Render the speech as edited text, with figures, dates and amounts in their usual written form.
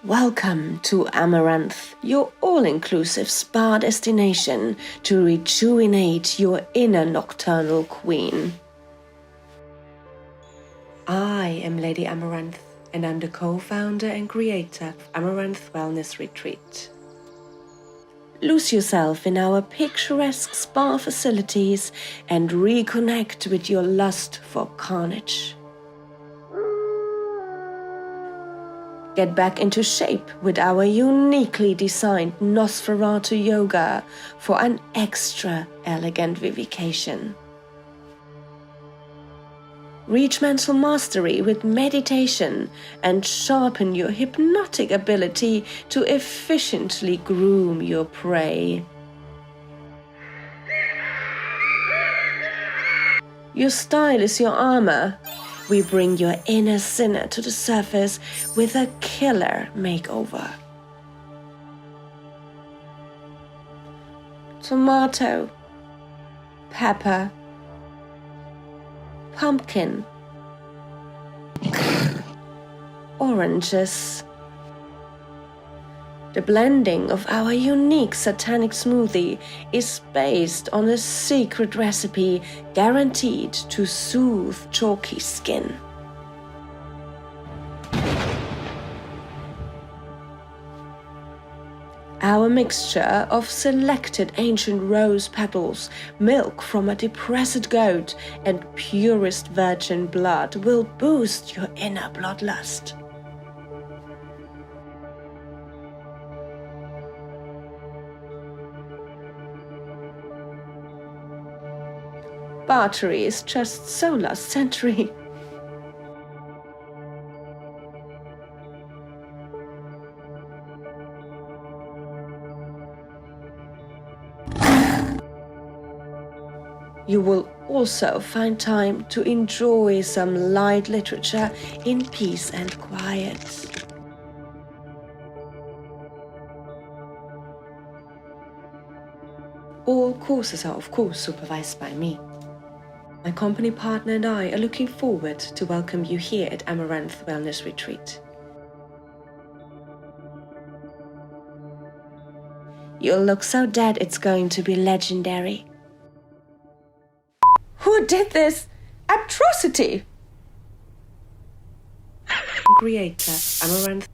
Welcome to Amaranth, your all-inclusive spa destination to rejuvenate your inner nocturnal queen. I am Lady Amaranth, and I'm the co-founder and creator of Amaranth Wellness Retreat. Lose yourself in our picturesque spa facilities and reconnect with your lust for carnage. Get back into shape with our uniquely designed Nosferatu yoga for an extra elegant vivification. Reach mental mastery with meditation and sharpen your hypnotic ability to efficiently groom your prey. Your style is your armor. We bring your inner sinner to the surface with a killer makeover. Tomato, pepper, pumpkin, oranges. The blending of our unique satanic smoothie is based on a secret recipe guaranteed to soothe chalky skin. Our mixture of selected ancient rose petals, milk from a depressed goat, and purest virgin blood will boost your inner bloodlust. Bartery is just so last century. You will also find time to enjoy some light literature in peace and quiet. All courses are of course supervised by me. My company partner and I are looking forward to welcome you here at Amaranth Wellness Retreat. You'll look so dead it's going to be legendary. Who did this atrocity? Creator, Amaranth.